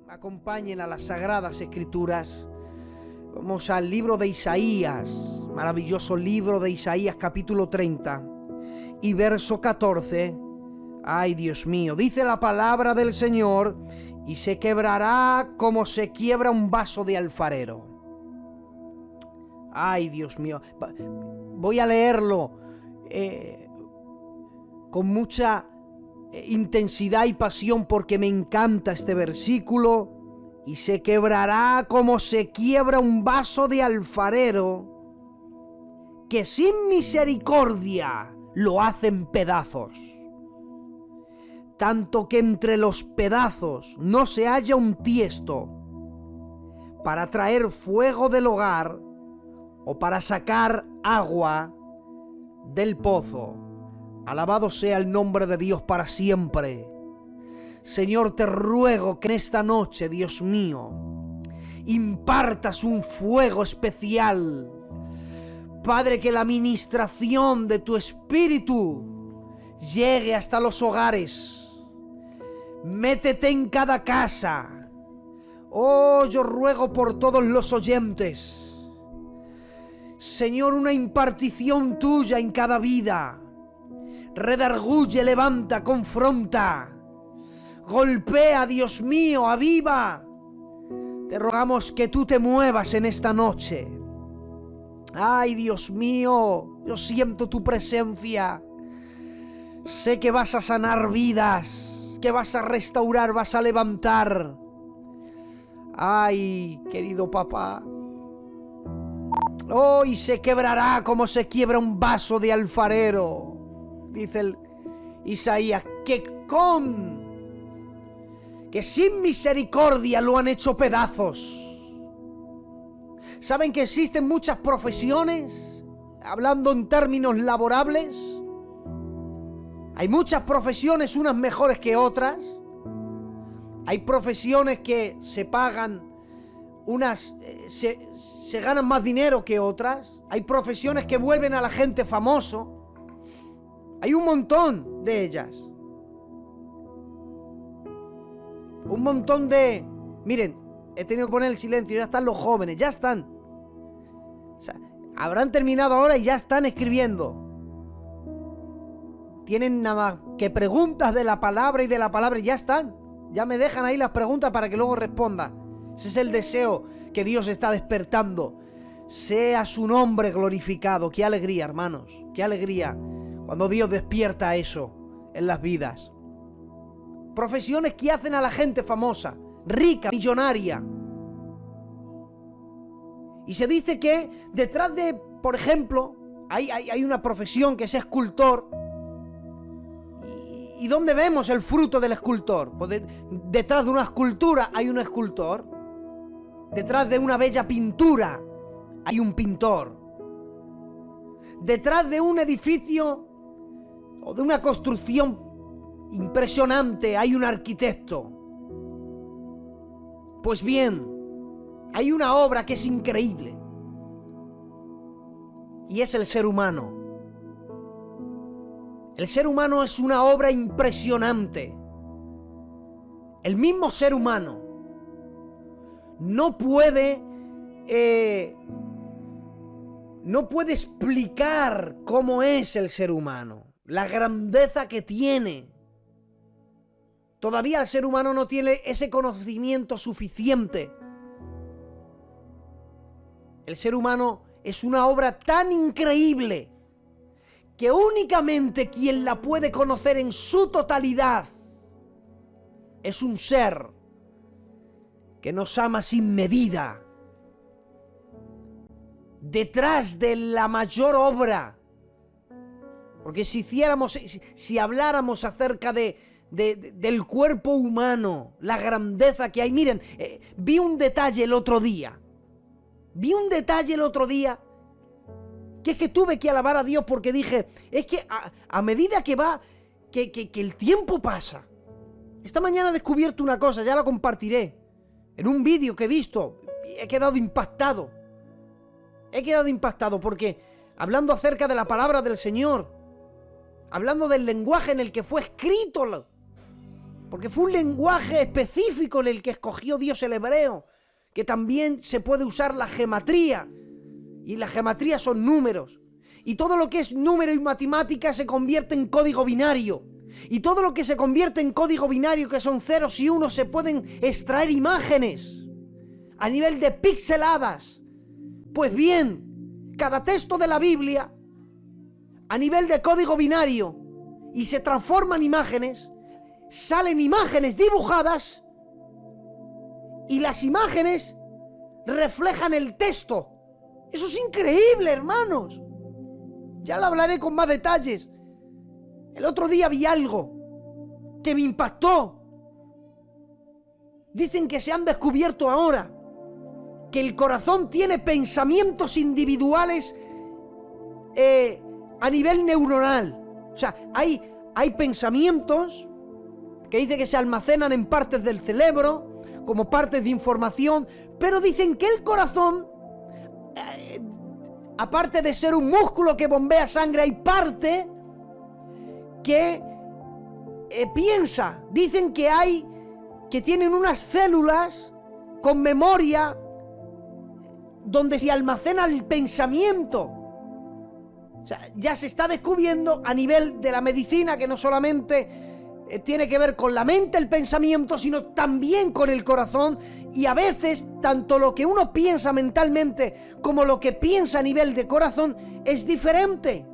acompañen a las Sagradas Escrituras. Vamos al libro de Isaías, maravilloso libro de Isaías, capítulo 30 y verso 14. Ay, Dios mío, dice la palabra del Señor: y se quebrará como se quiebra un vaso de alfarero. Ay, Dios mío, voy a leerlo con mucha intensidad y pasión porque me encanta este versículo. Y se quebrará como se quiebra un vaso de alfarero, que sin misericordia lo hacen pedazos, tanto que entre los pedazos no se halla un tiesto para traer fuego del hogar o para sacar agua del pozo. Alabado sea el nombre de Dios para siempre. Señor, te ruego que en esta noche, Dios mío, impartas un fuego especial. Padre, que la ministración de tu Espíritu llegue hasta los hogares. Métete en cada casa. Oh, yo ruego por todos los oyentes. Señor, una impartición tuya en cada vida. Redarguye, levanta, confronta. Golpea, Dios mío, aviva. Te rogamos que tú te muevas en esta noche. Ay, Dios mío, yo siento tu presencia. Sé que vas a sanar vidas, que vas a restaurar, vas a levantar. Ay, querido papá. Hoy se quebrará como se quiebra un vaso de alfarero. Dice el Isaías, que sin misericordia lo han hecho pedazos. ¿Saben que existen muchas profesiones? Hablando en términos laborables, hay muchas profesiones, unas mejores que otras. Hay profesiones que se pagan, unas se ganan más dinero que otras. Hay profesiones que vuelven a la gente famoso. Hay un montón de ellas. Un montón de... Miren, he tenido que poner el silencio, ya están los jóvenes, ya están. O sea, habrán terminado ahora y ya están escribiendo. Tienen nada más que preguntas de la palabra y de la palabra y ya están. Ya me dejan ahí las preguntas para que luego responda. Ese es el deseo que Dios está despertando. Sea su nombre glorificado. Qué alegría, hermanos, qué alegría cuando Dios despierta eso en las vidas. Profesiones que hacen a la gente famosa, rica, millonaria. Y se dice que detrás de, por ejemplo, hay una profesión que es escultor. ¿Y dónde vemos el fruto del escultor? Pues detrás de una escultura hay un escultor. Detrás de una bella pintura hay un pintor. Detrás de un edificio o de una construcción impresionante hay un arquitecto. Pues bien, hay una obra que es increíble y es el ser humano. El ser humano es una obra impresionante. El mismo ser humano no puede explicar cómo es el ser humano, la grandeza que tiene. Todavía el ser humano no tiene ese conocimiento suficiente. El ser humano es una obra tan increíble que únicamente quien la puede conocer en su totalidad es un ser que nos ama sin medida. Detrás de la mayor obra, porque si habláramos acerca del cuerpo humano, la grandeza que hay. Miren, vi un detalle el otro día. Que es que tuve que alabar a Dios porque dije, es que a medida que va, que el tiempo pasa. Esta mañana he descubierto una cosa, ya la compartiré. En un vídeo que he visto, he quedado impactado. Porque hablando acerca de la palabra del Señor, hablando del lenguaje en el que fue escrito Porque fue un lenguaje específico en el que escogió Dios el hebreo, que también se puede usar la gematría, y la gematría son números. Y todo lo que es número y matemática se convierte en código binario. Y todo lo que se convierte en código binario, que son ceros y unos, se pueden extraer imágenes a nivel de pixeladas. Pues bien, cada texto de la Biblia, a nivel de código binario, y se transforman imágenes, salen imágenes dibujadas, y las imágenes reflejan el texto. Eso es increíble, hermanos. Ya lo hablaré con más detalles. El otro día vi algo que me impactó. Dicen que se han descubierto ahora que el corazón tiene pensamientos individuales a nivel neuronal. O sea, hay pensamientos que dice que se almacenan en partes del cerebro, como partes de información, pero dicen que el corazón, aparte de ser un músculo que bombea sangre, hay parte que piensa. Dicen que tienen unas células con memoria donde se almacena el pensamiento. O sea, ya se está descubriendo a nivel de la medicina que no solamente tiene que ver con la mente, el pensamiento, sino también con el corazón. Y a veces, tanto lo que uno piensa mentalmente como lo que piensa a nivel de corazón es diferente.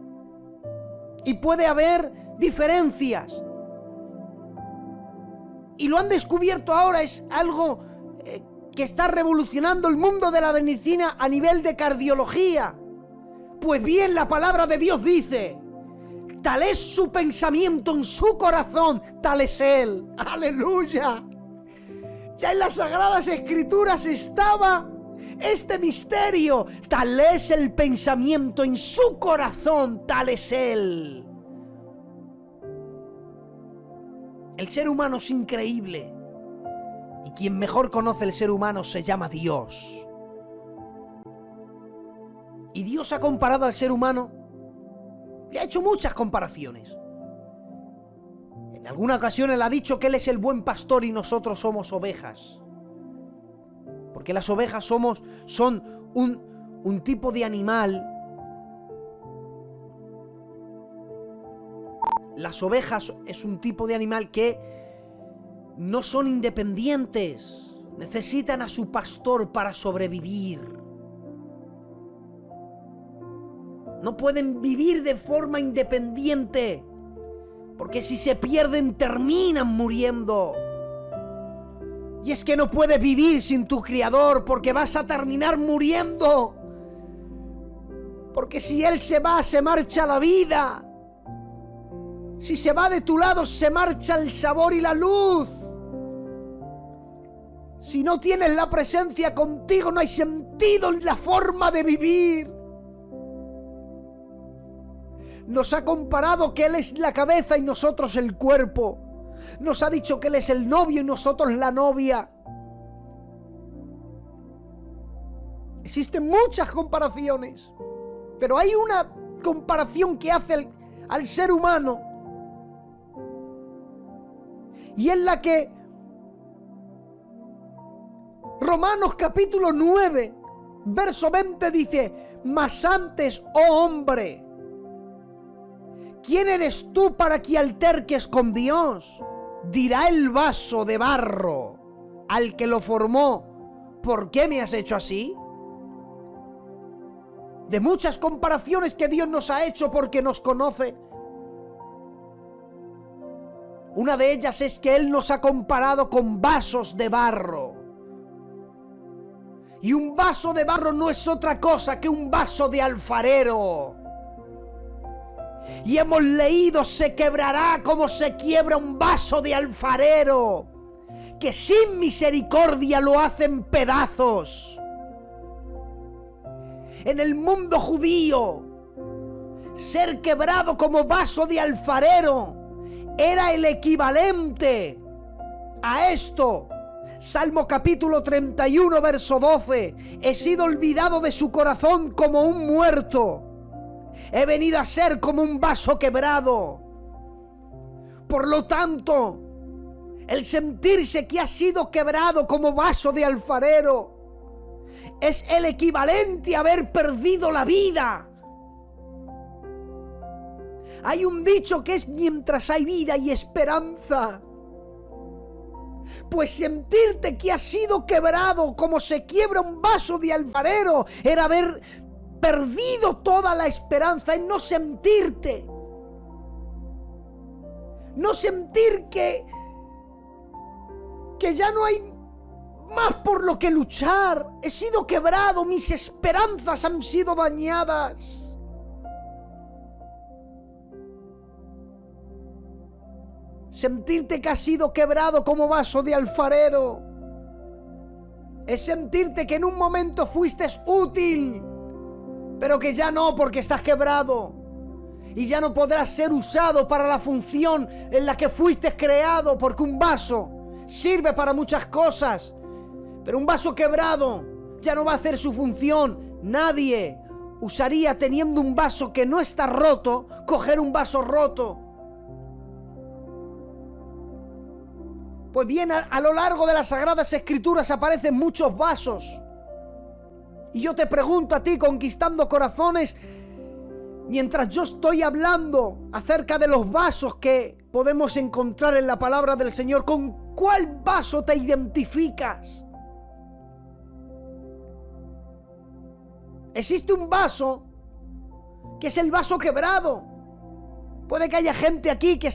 Y puede haber diferencias. Y lo han descubierto ahora, es algo que está revolucionando el mundo de la medicina a nivel de cardiología. Pues bien, la palabra de Dios dice: tal es su pensamiento en su corazón, tal es él. ¡Aleluya! Ya en las Sagradas Escrituras estaba este misterio. Tal es el pensamiento en su corazón, tal es él. El ser humano es increíble. Y quien mejor conoce el ser humano se llama Dios. Y Dios ha comparado al ser humano, le ha hecho muchas comparaciones. En alguna ocasión él ha dicho que él es el buen pastor y nosotros somos ovejas. Porque las ovejas son un tipo de animal. Las ovejas es un tipo de animal que no son independientes. Necesitan a su pastor para sobrevivir. No pueden vivir de forma independiente, porque si se pierden terminan muriendo. Y es que no puedes vivir sin tu Criador, porque vas a terminar muriendo. Porque si Él se va, se marcha la vida. Si se va de tu lado, se marcha el sabor y la luz. Si no tienes la presencia contigo, no hay sentido en la forma de vivir. Nos ha comparado que Él es la cabeza y nosotros el cuerpo. Nos ha dicho que Él es el novio y nosotros la novia. Existen muchas comparaciones, pero hay una comparación que hace al ser humano, y es la que Romanos capítulo 9, verso 20 dice: mas antes, oh hombre, ¿quién eres tú para que alterques con Dios? Dirá el vaso de barro al que lo formó: ¿por qué me has hecho así? De muchas comparaciones que Dios nos ha hecho porque nos conoce. Una de ellas es que Él nos ha comparado con vasos de barro. Y un vaso de barro no es otra cosa que un vaso de alfarero. Y hemos leído: se quebrará como se quiebra un vaso de alfarero, que sin misericordia lo hacen pedazos. En el mundo judío, ser quebrado como vaso de alfarero era el equivalente a esto. Salmo capítulo 31, verso 12: he sido olvidado de su corazón como un muerto. He venido a ser como un vaso quebrado. Por lo tanto, El sentirse que ha sido quebrado como vaso de alfarero es el equivalente a haber perdido la vida. Hay un dicho que es: mientras hay vida y esperanza. Pues sentirte que has sido quebrado como se quiebra un vaso de alfarero era haber perdido toda la esperanza, en no sentirte. No sentir que ya no hay más por lo que luchar. He sido quebrado, mis esperanzas han sido dañadas. Sentirte que has sido quebrado como vaso de alfarero es sentirte que en un momento fuiste útil, pero que ya no, porque estás quebrado y ya no podrás ser usado para la función en la que fuiste creado, porque un vaso sirve para muchas cosas, pero un vaso quebrado ya no va a hacer su función. Nadie usaría, teniendo un vaso que no está roto, coger un vaso roto. Pues bien, a lo largo de las Sagradas Escrituras aparecen muchos vasos. Y yo te pregunto a ti, conquistando corazones, mientras yo estoy hablando acerca de los vasos que podemos encontrar en la palabra del Señor, ¿con cuál vaso te identificas? Existe un vaso que es el vaso quebrado. Puede que haya gente aquí que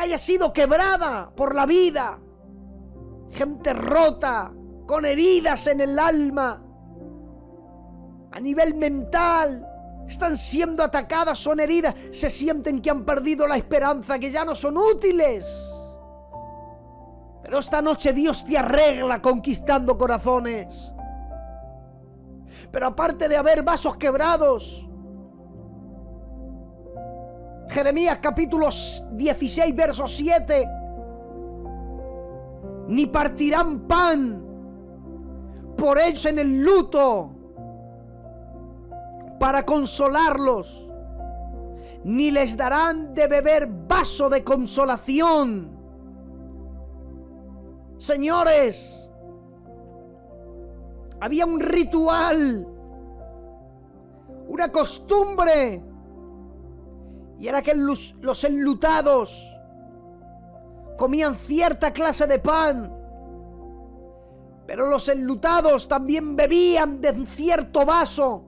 haya sido quebrada por la vida, gente rota, con heridas en el alma, a nivel mental, están siendo atacadas, son heridas, se sienten que han perdido la esperanza, que ya no son útiles. Pero esta noche Dios te arregla conquistando corazones. Pero aparte de haber vasos quebrados, Jeremías capítulo 16, verso 7. Ni partirán pan por ellos en el luto para consolarlos, ni les darán de beber vaso de consolación. Señores, había un ritual, una costumbre, y era que los enlutados comían cierta clase de pan, pero los enlutados también bebían de cierto vaso.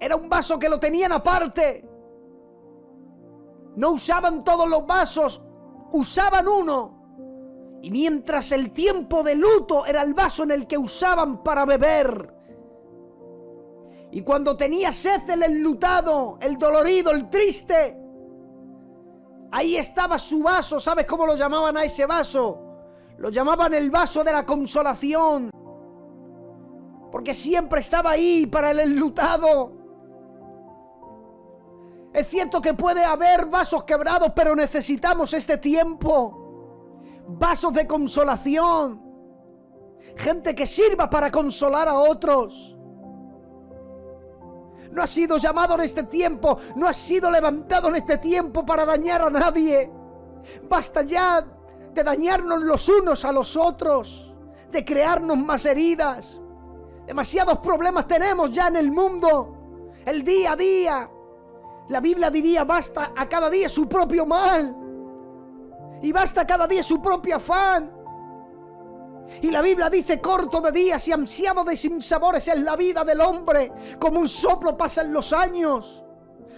Era un vaso que lo tenían aparte. No usaban todos los vasos, usaban uno. Y mientras el tiempo de luto era el vaso en el que usaban para beber. Y cuando tenía sed el enlutado, el dolorido, el triste, ahí estaba su vaso. ¿Sabes cómo lo llamaban a ese vaso? Lo llamaban el vaso de la consolación, porque siempre estaba ahí para el enlutado. Es cierto que puede haber vasos quebrados, pero necesitamos este tiempo. Vasos de consolación. Gente que sirva para consolar a otros. No has sido llamado en este tiempo, no has sido levantado en este tiempo para dañar a nadie. Basta ya de dañarnos los unos a los otros, de crearnos más heridas. Demasiados problemas tenemos ya en el mundo, el día a día. La Biblia diría: basta a cada día su propio mal, y basta cada día su propio afán. Y la Biblia dice: corto de días y ansiado de sinsabores es la vida del hombre, como un soplo pasan los años.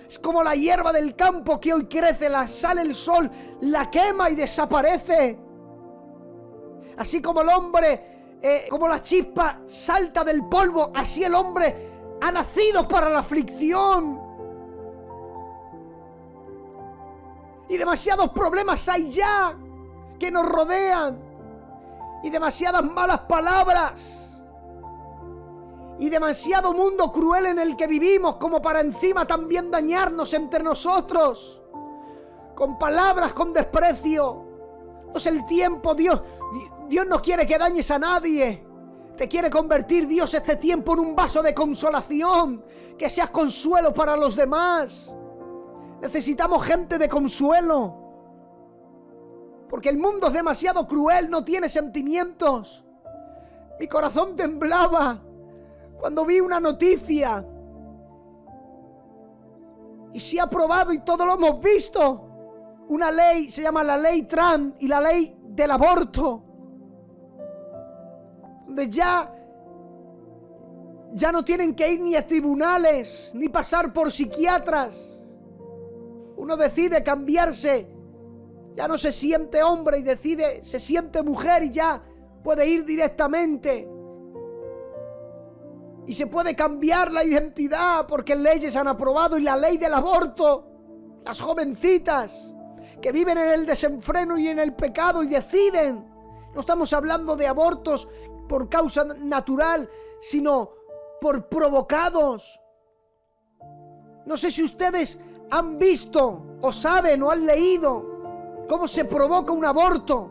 Es como la hierba del campo que hoy crece, sale el sol, la quema y desaparece. Así como el hombre, como la chispa salta del polvo, así el hombre ha nacido para la aflicción. Y demasiados problemas hay ya que nos rodean. Y demasiadas malas palabras. Y demasiado mundo cruel en el que vivimos, como para encima también dañarnos entre nosotros. Con palabras, con desprecio. No es el tiempo, Dios no quiere que dañes a nadie. Te quiere convertir Dios este tiempo en un vaso de consolación. Que seas consuelo para los demás. Necesitamos gente de consuelo. Porque el mundo es demasiado cruel, no tiene sentimientos. Mi corazón temblaba cuando vi una noticia. Y se ha aprobado y todo lo hemos visto. Una ley, se llama la ley Trump y la ley del aborto. Donde ya no tienen que ir ni a tribunales, ni pasar por psiquiatras. Uno decide cambiarse. Ya no se siente hombre y se siente mujer y ya puede ir directamente. Y se puede cambiar la identidad porque leyes han aprobado. Y la ley del aborto. Las jovencitas que viven en el desenfreno y en el pecado y deciden. No estamos hablando de abortos por causa natural, sino por provocados. No sé si ustedes han visto o saben o han leído cómo se provoca un aborto.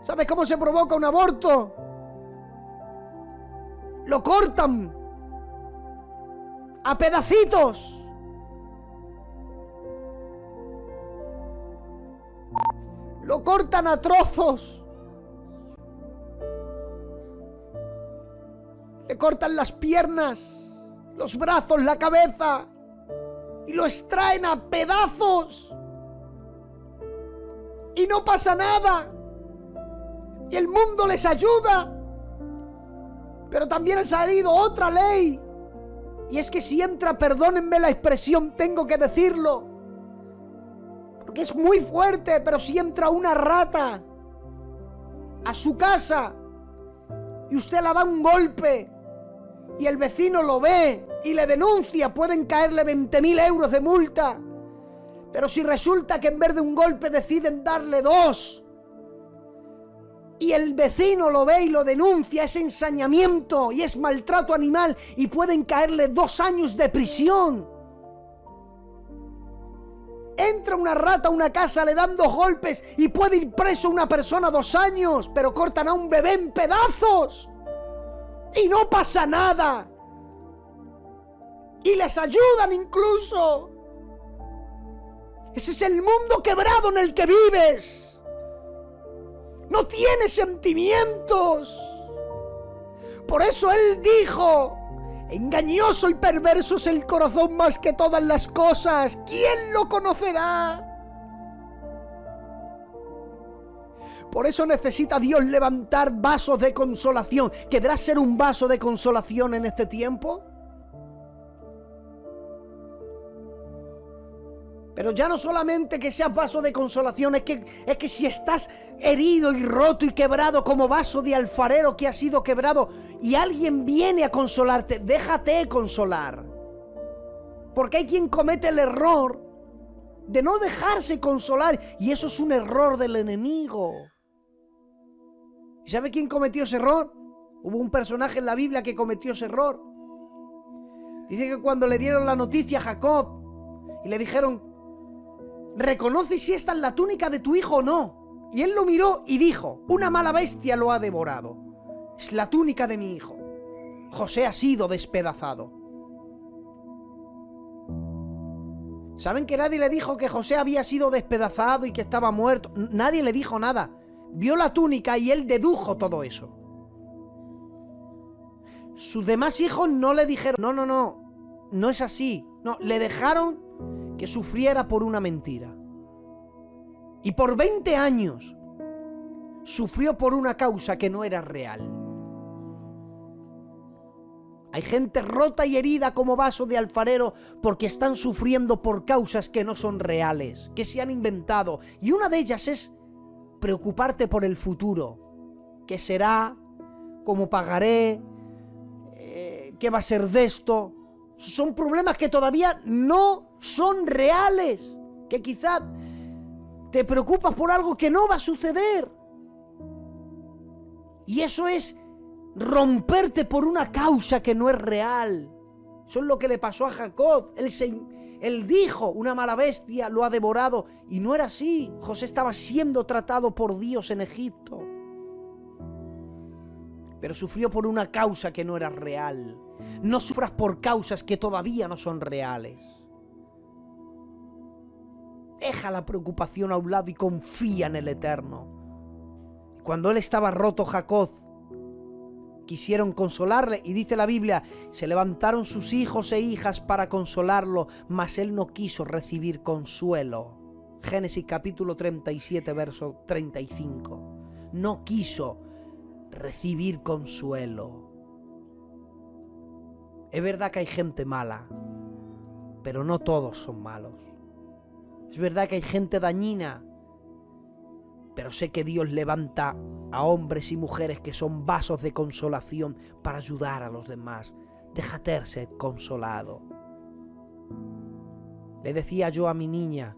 ¿Sabes cómo se provoca un aborto? Lo cortan a pedacitos. Lo cortan a trozos. Le cortan las piernas, los brazos, la cabeza y lo extraen a pedazos. Y no pasa nada. Y el mundo les ayuda. Pero también ha salido otra ley. Y es que si entra, perdónenme la expresión, tengo que decirlo, porque es muy fuerte, pero si entra una rata a su casa y usted le da un golpe y el vecino lo ve y le denuncia, pueden caerle 20.000 euros de multa. Pero si resulta que en vez de un golpe deciden darle 2 y el vecino lo ve y lo denuncia, es ensañamiento y es maltrato animal y pueden caerle 2 años de prisión. Entra una rata a una casa, le dan 2 golpes y puede ir preso una persona 2 años, pero cortan a un bebé en pedazos y no pasa nada. Y les ayudan incluso. Ese es el mundo quebrado en el que vives. No tiene sentimientos. Por eso él dijo: engañoso y perverso es el corazón más que todas las cosas. ¿Quién lo conocerá? Por eso necesita Dios levantar vasos de consolación. ¿Querrás ser un vaso de consolación en este tiempo? Pero ya no solamente que seas vaso de consolación, es que si estás herido y roto y quebrado como vaso de alfarero que ha sido quebrado y alguien viene a consolarte, déjate consolar. Porque hay quien comete el error de no dejarse consolar y eso es un error del enemigo. ¿Y sabe quién cometió ese error? Hubo un personaje en la Biblia que cometió ese error. Dice que cuando le dieron la noticia a Jacob y le dijeron: reconoce si esta es la túnica de tu hijo o no. Y él lo miró y dijo: una mala bestia lo ha devorado. Es la túnica de mi hijo. José ha sido despedazado. ¿Saben que nadie le dijo que José había sido despedazado y que estaba muerto? Nadie le dijo nada. Vio la túnica y él dedujo todo eso. Sus demás hijos no le dijeron: no es así. No, le dejaron que sufriera por una mentira. Y por 20 años sufrió por una causa que no era real. Hay gente rota y herida como vaso de alfarero porque están sufriendo por causas que no son reales, que se han inventado. Y una de ellas es preocuparte por el futuro. ¿Qué será? ¿Cómo pagaré? ¿Qué va a ser de esto? Son problemas que todavía no son reales, que quizás te preocupas por algo que no va a suceder. Y eso es romperte por una causa que no es real. Eso es lo que le pasó a Jacob. Él dijo: una mala bestia lo ha devorado. Y no era así. José estaba siendo tratado por Dios en Egipto. Pero sufrió por una causa que no era real. No sufras por causas que todavía no son reales. Deja la preocupación a un lado y confía en el Eterno. Cuando él estaba roto, Jacob, quisieron consolarle, y dice la Biblia, se levantaron sus hijos e hijas para consolarlo, mas él no quiso recibir consuelo. Génesis capítulo 37, verso 35. No quiso recibir consuelo. Es verdad que hay gente mala, pero no todos son malos. Es verdad que hay gente dañina, pero sé que Dios levanta a hombres y mujeres que son vasos de consolación para ayudar a los demás. Déjate ser consolado. Le decía yo a mi niña,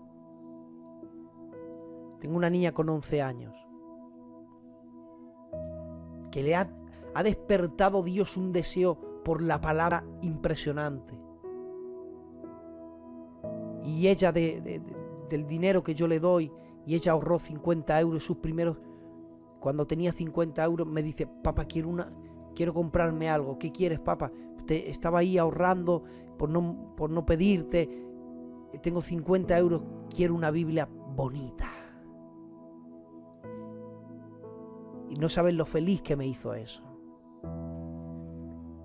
tengo una niña con 11 años, que le ha despertado Dios un deseo por la palabra impresionante. Y ella del dinero que yo le doy, y ella ahorró 50 euros, sus primeros, cuando tenía 50 euros, me dice, papá, quiero comprarme algo. ¿Qué quieres, papá? Estaba ahí ahorrando por no pedirte. Tengo 50 euros, quiero una Biblia bonita. Y no sabes lo feliz que me hizo eso.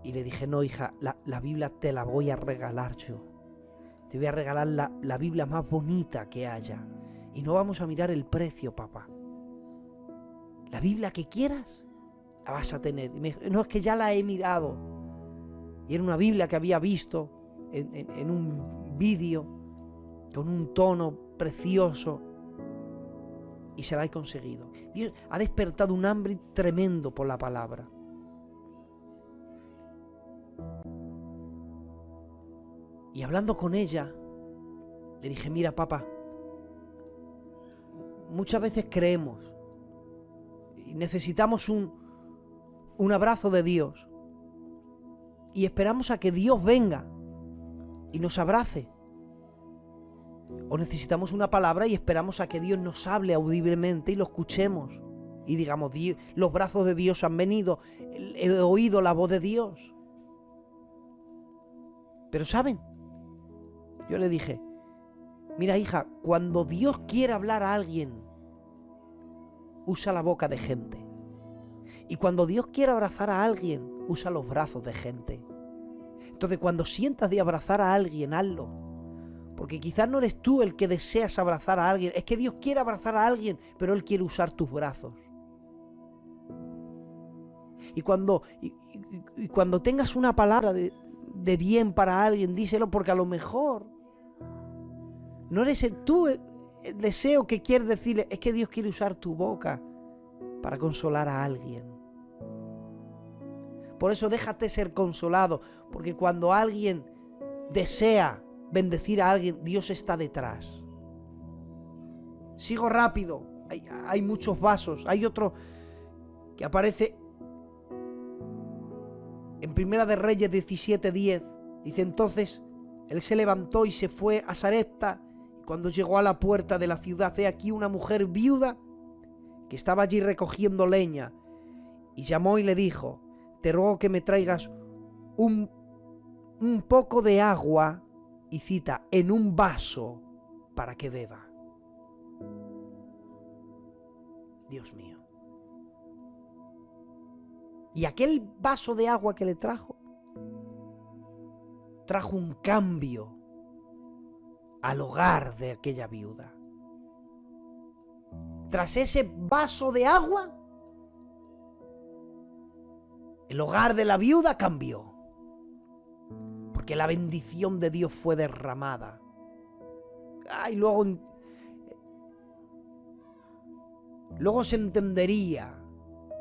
Y le dije, no, hija, la Biblia te la voy a regalar yo. Te voy a regalar la Biblia más bonita que haya. Y no vamos a mirar el precio, papá. La Biblia que quieras, la vas a tener. Y me dijo, no, es que ya la he mirado. Y era una Biblia que había visto en un vídeo, con un tono precioso. Y se la he conseguido. Dios ha despertado un hambre tremendo por la palabra. Y hablando con ella, le dije, mira, papá, muchas veces creemos y necesitamos un abrazo de Dios y esperamos a que Dios venga y nos abrace. O necesitamos una palabra y esperamos a que Dios nos hable audiblemente y lo escuchemos. Y digamos, los brazos de Dios han venido, he oído la voz de Dios. Pero ¿saben? Yo le dije, mira, hija, cuando Dios quiere hablar a alguien, usa la boca de gente. Y cuando Dios quiere abrazar a alguien, usa los brazos de gente. Entonces, cuando sientas de abrazar a alguien, hazlo. Porque quizás no eres tú el que deseas abrazar a alguien. Es que Dios quiere abrazar a alguien, pero Él quiere usar tus brazos. Y cuando tengas una palabra de bien para alguien, díselo, porque a lo mejor no eres tú el deseo que quieres decirle, es que Dios quiere usar tu boca para consolar a alguien. Por eso déjate ser consolado, porque cuando alguien desea bendecir a alguien, Dios está detrás. Sigo rápido, hay muchos vasos. Hay otro que aparece en Primera de Reyes 17:10. Dice, entonces él se levantó y se fue a Sarepta. Cuando llegó a la puerta de la ciudad, he aquí una mujer viuda que estaba allí recogiendo leña, y llamó y le dijo, te ruego que me traigas un poco de agua, y cita, en un vaso para que beba. Dios mío. Y aquel vaso de agua que le trajo un cambio al hogar de aquella viuda. Tras ese vaso de agua, el hogar de la viuda cambió, porque la bendición de Dios fue derramada. Y luego se entendería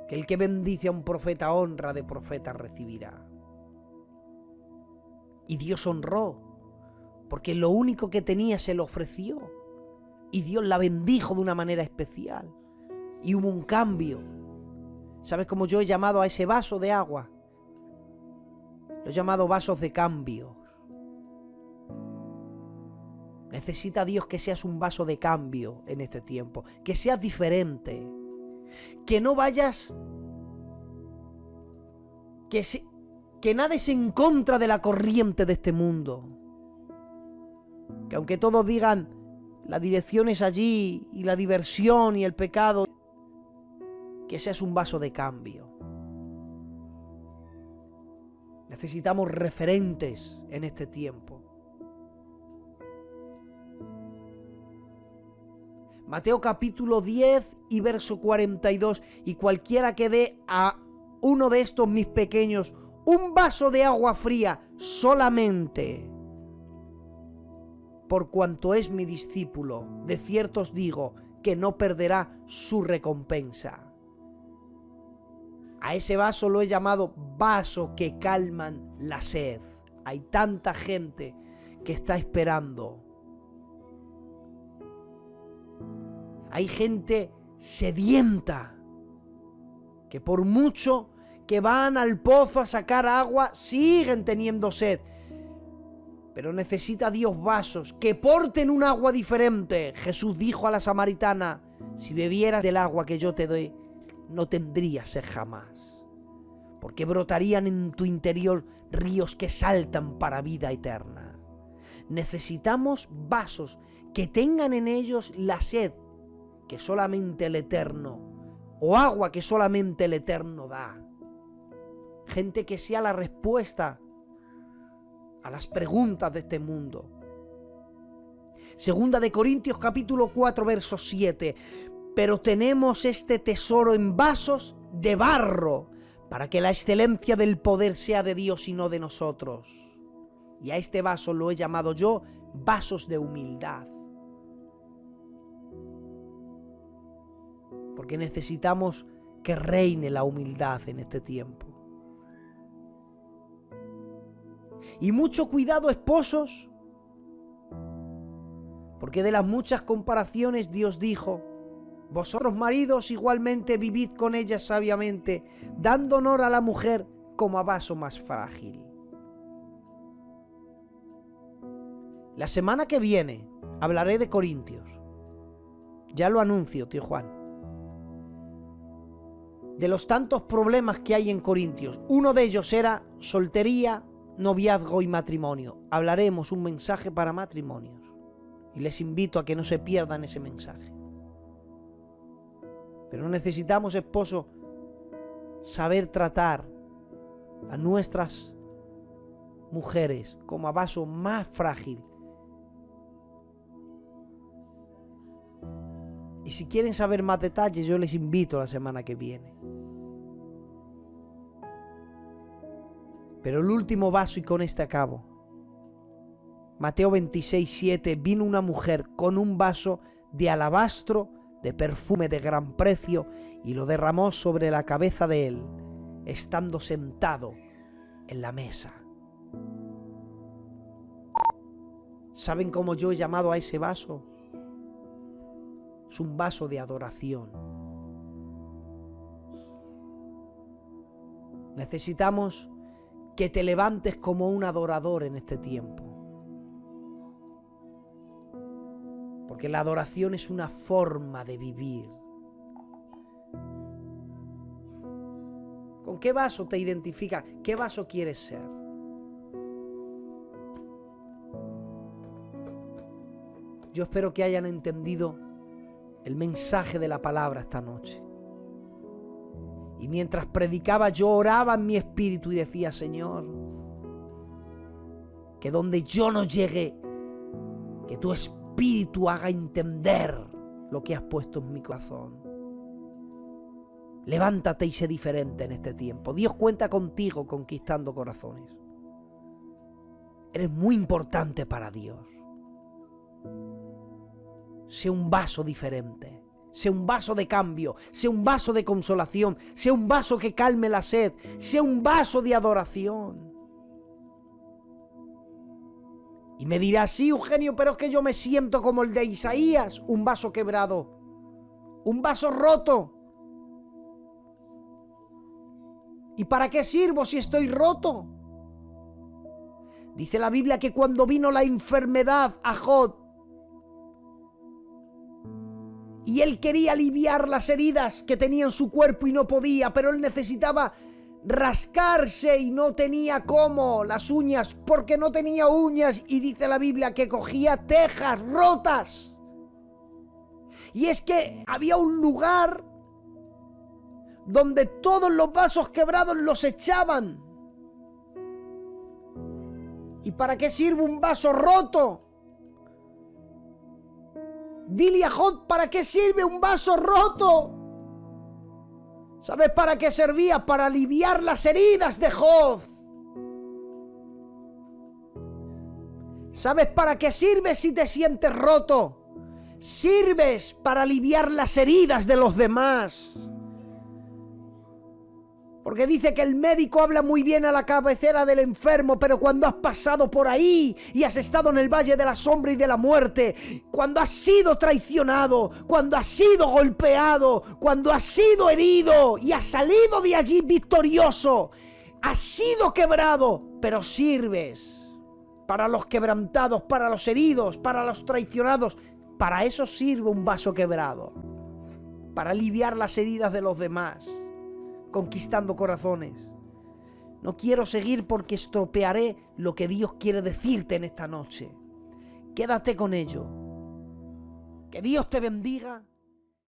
que el que bendice a un profeta, honra de profeta recibirá. Y Dios honró, porque lo único que tenía se lo ofreció. Y Dios la bendijo de una manera especial. Y hubo un cambio. ¿Sabes cómo yo he llamado a ese vaso de agua? Lo he llamado vasos de cambio. Necesita Dios que seas un vaso de cambio en este tiempo. Que seas diferente. Que no vayas... Que nades en contra de la corriente de este mundo. Que aunque todos digan la dirección es allí y la diversión y el pecado, que seas un vaso de cambio. Necesitamos referentes en este tiempo. Mateo capítulo 10 y verso 42, y cualquiera que dé a uno de estos mis pequeños un vaso de agua fría solamente por cuanto es mi discípulo, de cierto os digo que no perderá su recompensa. A ese vaso lo he llamado vaso que calman la sed. Hay tanta gente que está esperando. Hay gente sedienta que por mucho que van al pozo a sacar agua, siguen teniendo sed. Pero necesita Dios vasos que porten un agua diferente. Jesús dijo a la samaritana, si bebieras del agua que yo te doy, no tendrías sed jamás, porque brotarían en tu interior ríos que saltan para vida eterna. Necesitamos vasos que tengan en ellos la sed que solamente el Eterno, o agua que solamente el Eterno da. Gente que sea la respuesta a las preguntas de este mundo. Segunda de Corintios capítulo 4 verso 7. Pero tenemos este tesoro en vasos de barro, para que la excelencia del poder sea de Dios y no de nosotros. Y a este vaso lo he llamado yo vasos de humildad. Porque necesitamos que reine la humildad en este tiempo. Y mucho cuidado, esposos, porque de las muchas comparaciones Dios dijo, vosotros maridos igualmente vivid con ella sabiamente, dando honor a la mujer como a vaso más frágil. La semana que viene hablaré de Corintios. Ya lo anuncio, tío Juan. De los tantos problemas que hay en Corintios. Uno de ellos era soltería, noviazgo y matrimonio. Hablaremos un mensaje para matrimonios. Y les invito a que no se pierdan ese mensaje. Pero necesitamos, esposos, saber tratar a nuestras mujeres como a vaso más frágil. Y si quieren saber más detalles, yo les invito la semana que viene. Pero el último vaso, y con este acabo. Mateo 26:7, vino una mujer con un vaso de alabastro de perfume de gran precio y lo derramó sobre la cabeza de él, estando sentado en la mesa. ¿Saben cómo yo he llamado a ese vaso? Es un vaso de adoración. Necesitamos que te levantes como un adorador en este tiempo. Porque la adoración es una forma de vivir. ¿Con qué vaso te identifica? ¿Qué vaso quieres ser? Yo espero que hayan entendido el mensaje de la palabra esta noche. Y mientras predicaba, yo oraba en mi espíritu y decía, Señor, que donde yo no llegue, que tu espíritu haga entender lo que has puesto en mi corazón. Levántate y sé diferente en este tiempo. Dios cuenta contigo conquistando corazones. Eres muy importante para Dios. Sé un vaso diferente. Sé un vaso de cambio. Sé un vaso de consolación. Sé un vaso que calme la sed. Sé un vaso de adoración. Y me dirás, sí, Eugenio, pero es que yo me siento como el de Isaías. Un vaso quebrado. Un vaso roto. ¿Y para qué sirvo si estoy roto? Dice la Biblia que cuando vino la enfermedad a Job, y él quería aliviar las heridas que tenía en su cuerpo y no podía, pero él necesitaba rascarse y no tenía cómo, las uñas, porque no tenía uñas, y dice la Biblia que cogía tejas rotas Y es que había un lugar donde todos los vasos quebrados los echaban. ¿Y para qué sirve un vaso roto? Dile a Job, ¿para qué sirve un vaso roto? ¿Sabes para qué servía? Para aliviar las heridas de Job. ¿Sabes para qué sirve si te sientes roto? Sirves para aliviar las heridas de los demás. Porque dice que el médico habla muy bien a la cabecera del enfermo, pero cuando has pasado por ahí y has estado en el valle de la sombra y de la muerte, cuando has sido traicionado, cuando has sido golpeado, cuando has sido herido y has salido de allí victorioso, has sido quebrado, pero sirves para los quebrantados, para los heridos, para los traicionados. Para eso sirve un vaso quebrado, para aliviar las heridas de los demás, conquistando corazones. No quiero seguir porque estropearé lo que Dios quiere decirte en esta noche. Quédate con ello. Que Dios te bendiga.